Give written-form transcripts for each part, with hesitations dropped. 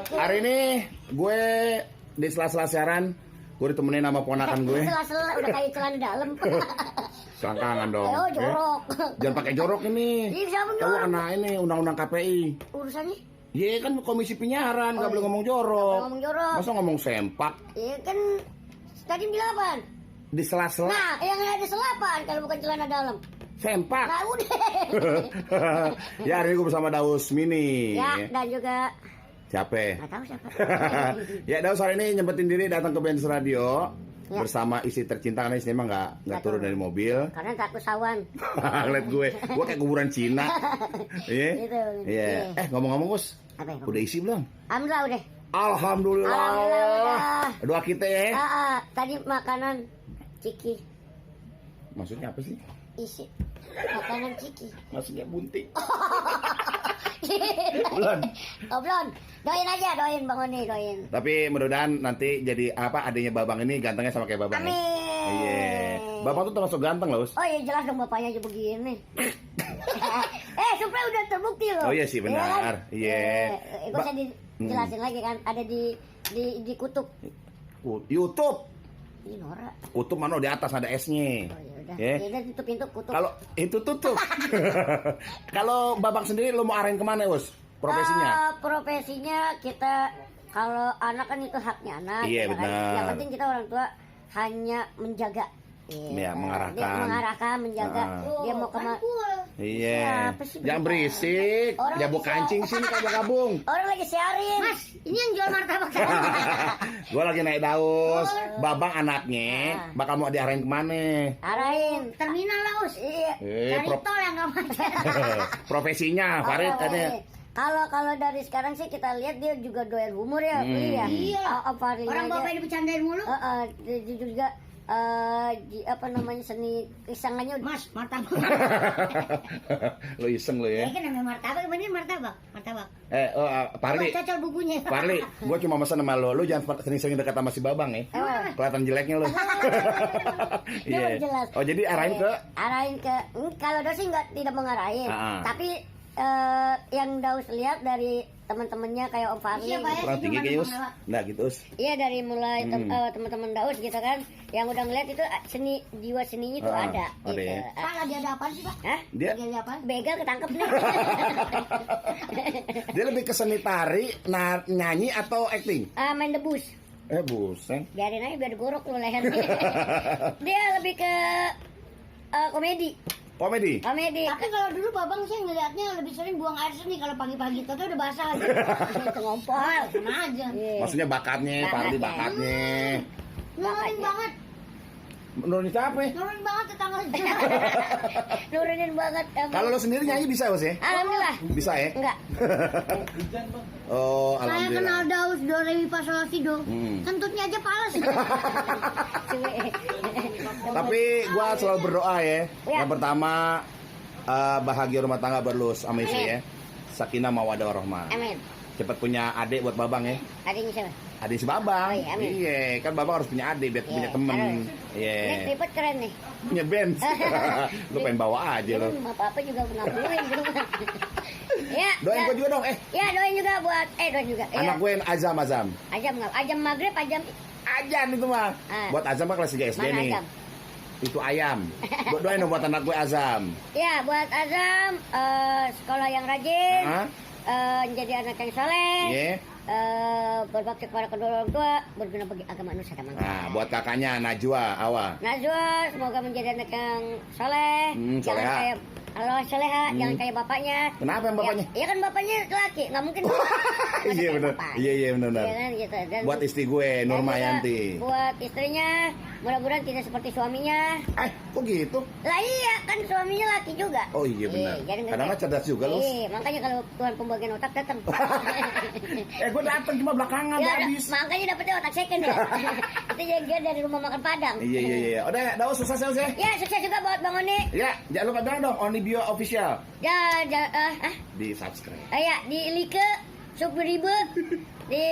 Hari ini gue di sela-sela siaran, gue ditemenin sama ponakan gue. Sela-sela udah kayak celana dalam. Selangkangan dong. Ayo jorok. Jangan pakai jorok ini. Iya, siapa Tahu jorok? kena ini undang-undang KPI. Urusannya? Iya kan komisi penyiaran, nggak boleh ngomong jorok. Ngomong jorok. Masa ngomong sempak? Iya kan tadi bilang apa? Di sela-sela Nah, yang ada selapan kalau bukan celana dalam. sempak. Nah, udah. Ya hari ini gue bersama Daus Mini. Ya, dan juga Siapa? nggak tahu siapa. Ya Daus hari ini nyempetin diri datang ke Benz Radio Ya. bersama istri tercinta karena istrinya emang nggak turun dari mobil. Karena takut sawan. Lihat gue kayak kuburan Cina. Iya. Gitu. Iya. Ngomong-ngomong Gus, Apa ya? udah isi belum? Alhamdulillah udah. Alhamdulillah. Alhamdulillah. Doa kita ya. Tadi makanan ciki Maksudnya apa sih? isi. Makanan ciki. Maksudnya bunting. Belum. Oh, belum. Doain aja, doain Bang Oni, doain. Tapi mudah-mudahan nanti jadi apa adanya Babang ini gantengnya sama kayak Babang. Amin. Ya? Iya. Babang tuh termasuk ganteng loh, Us. Oh iya jelas dong bapaknya aja begini. Supaya udah terbukti loh. Oh iya sih benar. kan? Iya. Gak usah dijelasin lagi kan. Ada di kutub. YouTube. Ini Nora. Kutub mana di atas ada S-nya. Oh iya udah. Ya. Ya udah tutup pintu kutub. Kalau itu tutup. Kalau Babang sendiri lo mau arahin kemana, Us? Profesinya? Profesinya kita kalau anak kan itu haknya anak. Iya, ya kan? benar. Yang penting kita orang tua hanya menjaga. Iya, mengarahkan. Dia mengarahkan, menjaga. Dia mau kemana? Iya. Siapa sih Jangan begitu? berisik. Orang Jabu lagi kancing sini kabung. Orang lagi siarin. Mas, ini yang jual martabak. Gue lagi naik Daus. Babang anaknya bakal mau diarahin kemana? Arahin terminal lah, Us. Iya. Cari tol yang nggak macet. Profesinya Farid ada. Kalau dari sekarang sih kita lihat dia juga doyan humor ya, Iya. Faridnya Orang aja. bapaknya dibecandain mulu. Dia juga apa namanya seni isangannya. Mas, martabak. Lo iseng lo Ya ya. kan namanya martabak, bener martabak. Martabak. Parli. Coba cocol bukunya. Parli, gue cuma pesan sama lo jangan sering-sering dekat sama si Babang ya. Kelihatan jeleknya lo. Dia jelas. Oh jadi arahin ke kalau Daus sih tidak mengarahin, tapi yang Daus lihat dari teman-temannya kayak Om Farli. Siapa ya? kurang tinggi kayaknya Us. Nah gitu Us. Iya dari mulai teman-teman Daus gitu kan, yang udah ngeliat itu seni jiwa seninya itu ada. Ada Gitu. ya. Pak, lagi ada apa sih, Pak? Dia Lagi ada apa? Begal ketangkep nih. dia lebih ke seni tari, nyanyi atau acting? Main debus. Buseng. Biarin aja biar gorok lu lehernya. Dia lebih ke komedi. Komedi. Tapi kalau dulu babang sih ngeliatnya lebih sering buang air seni kalau pagi-pagi itu udah basah aja. Itu ngompol. Sama aja. Iya. Maksudnya bakatnya, Parli bakatnya. Nurunin banget. Menurut siapa? Nurunin banget tetangga. Nurunin banget. Kalau lo sendiri nyanyi bisa Us ya? Alhamdulillah. Bisa ya? Enggak. Oh, Saya kenal alhamdulillah. Daus do re mi fa sol la si do. Hmm. Kentutnya aja pales. Tapi gua selalu berdoa ya. Ya. Yang pertama bahagia rumah tangga berlus sama istri ya. Sakinah mawaddah warahmah. Amin. Cepat punya adik buat Babang ya. Adiknya siapa? Adik si Babang. Oh, iya, amin. Iya, kan Babang harus punya adik biar punya temen. Ini Iya. tripod keren nih. Punya band. Lu pengen bawa aja lo. Apa juga ngaburin gitu. Ya. Doain gua juga dong. Ya doain juga buat doain juga. Anak gue yang Azam. Ajam maghrib, ajam Ajan itu mah. Buat Azam mah kelas 3 SD mana nih. ajam? Itu ayam. Doain dong buat anak gue Azam. Ya buat Azam sekolah yang rajin, Hah? jadi anak yang soleh, Iya. berbakti kepada kedua orang tua, berguna bagi agama Nusa Kamangka. Nah, buat kakaknya Najwa, Awa. Najwa semoga menjadi anak yang soleh, jangan soleha. kayak Allah soleha, jangan kayak bapaknya. Kenapa yang bapaknya? Ya kan bapaknya laki, nggak mungkin. Iya benar. Iya benar. Iya kan gitu. Dan Buat istri gue dan juga Nurmayanti. buat istrinya, mudah-mudahan tidak seperti suaminya. Kok gitu? Lah iya kan suaminya laki juga. Oh iya benar. jadi nggak Kadang-kadang cerdas juga lu. Iya, makanya kalau Tuhan pembagian otak datang. Gue datang cuma belakangan Ya, habis. makanya dapetnya otak second ya. Itu dia dari rumah makan Padang. Iya. Udah, Daus sukses ya. Ya, sukses juga buat Bang Oni. Ya, jangan lupa bilang dong Onibio official di subscribe. Ya, di Like, Sukberibe, di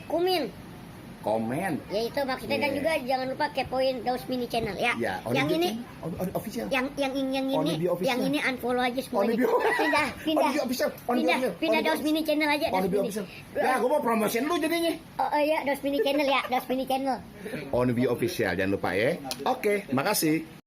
Kumin. komen. Ya itu maksudnya dan Iya. juga jangan lupa kepoin Daus Mini Channel ya. Ya, Yang ini official. yang Only be official. yang ini unfollow aja semuanya. Only be Pindah Only be official. Only be official. pindah Only be Daus Mini Channel aja. Only Daus be Mini. official. Ya, gue mau promotion lu jadinya. Oh iya Daus Mini Channel ya, Daus Mini Channel. Only be official, jangan lupa ya. Oke, makasih.